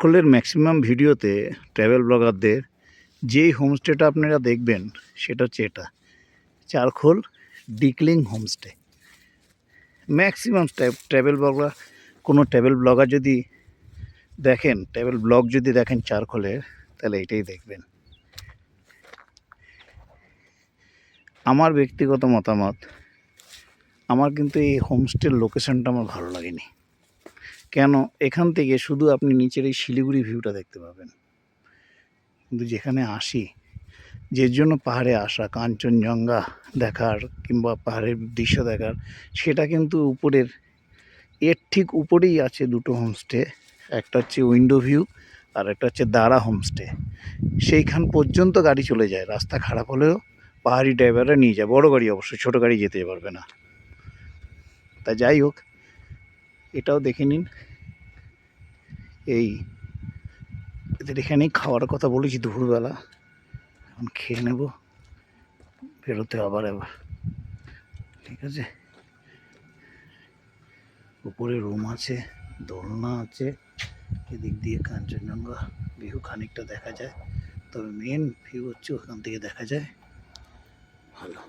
চারখোলের maximum ভিডিওতে travel ব্লগারদের যেই হোমস্টেটা আপনারা দেখবেন সেটা হচ্ছে এটা, Charkhol ডিকলিং homestay. Maximum travel blogger, কোনো ট্রাভেল ব্লগার যদি দেখেন, ট্রাভেল ব্লগ যদি দেখেন চারখোলের, তাহলে এটাই দেখবেন। আমার ব্যক্তিগত মতামত, আমার কিন্তু এই হোমস্টের লোকেশনটা আমার ভালো লাগেনি। কেন? এখান থেকে শুধু আপনি নিচের এই শিলিগুড়ি ভিউটা দেখতে পাবেন, কিন্তু যেখানে আসি, যে জন্য পাহাড়ে আসা, কাঞ্চনজঙ্ঘা দেখার কিংবা পাহাড়ের দৃশ্য দেখার, সেটা কিন্তু উপরের, এর ঠিক উপরেই আছে দুটো হোমস্টে। একটা হচ্ছে উইন্ডো ভিউ আর একটা হচ্ছে দাঁড়া হোমস্টে। সেইখান পর্যন্ত গাড়ি চলে যায়, রাস্তা খারাপ হলেও পাহাড়ি ড্রাইভাররা নিয়ে যায়, বড় গাড়ি অবশ্যই, ছোটো গাড়ি যেতে পারবে না। তা যাই হোক, এটাও দেখে নিন। এই এদের এখানেই খাওয়ার কথা বলেছি দুপুরবেলা, এখন খেয়ে নেব, বেরোতে আবার ঠিক আছে। উপরে রুম আছে, দোলনা আছে, এদিক দিয়ে কাঞ্চনজঙ্ঘা ভিউ খানিকটা দেখা যায়, তবে মেন ভিউ হচ্ছে ওখান থেকে দেখা যায়। ভালো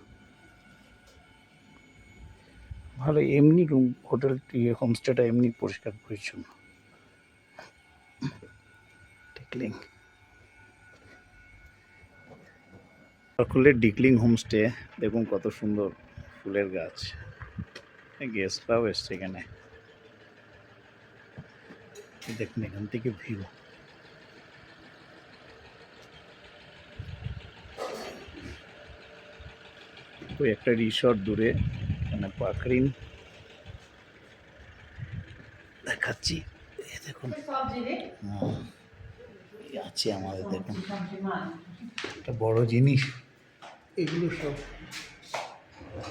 ভালো এমনি রুম, হোটেল, হোমস্টেটা এমনি পরিষ্কার পরিচ্ছন্ন। ডিকলিং, চারখোলের ডিকলিং হোমস্টে দেখুন কত সুন্দর ফুলের গাছ, গেস্টরাও এসছে এখানে। দেখুন এখান থেকে ভিউ, ওই একটা রিসর্ট দূরে, মানে পাখরিন দেখাচ্ছি। দেখুন আছে আমাদের, দেখুন একটা বড় জিনিস, এগুলো সব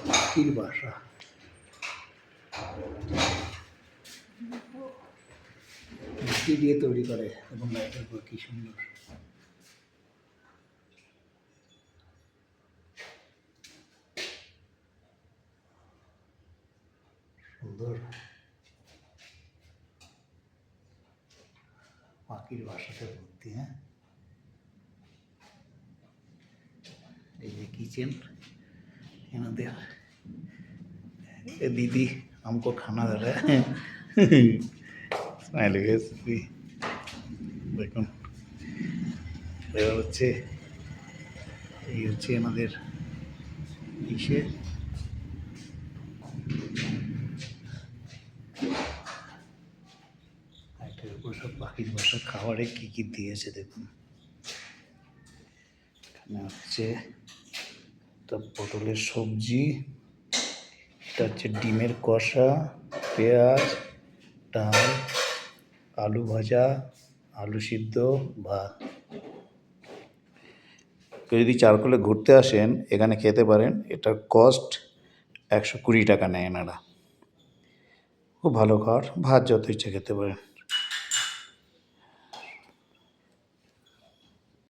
পাখির বাসা। মিষ্টি দিয়ে তৈরি করে এবং লাইটের উপর কি সুন্দর। সুন্দর পাখির বাসাতে ভর্তি। হ্যাঁ, এই যে किचन, এনাদের दीदी हमको खाना दे रहा है। स्माइल फेस भी দেখুন। এবার হচ্ছে এই হচ্ছে এনাদের ইসে, এটার উপর সব পাখির বাসা। খাবারে কী কী দিয়েছে দেখুন, এখানে হচ্ছে একটা পটলের সবজি, এটা হচ্ছে ডিমের কষা, পেঁয়াজ, ডাল, আলু ভাজা, আলু সিদ্ধ, ভাত। কেউ যদি চারখোলে ঘুরতে আসেন এখানে খেতে পারেন। এটার কস্ট 120 টাকা নেয় এনারা। খুব ভালো খাবার, ভাত যত ইচ্ছা খেতে পারেন।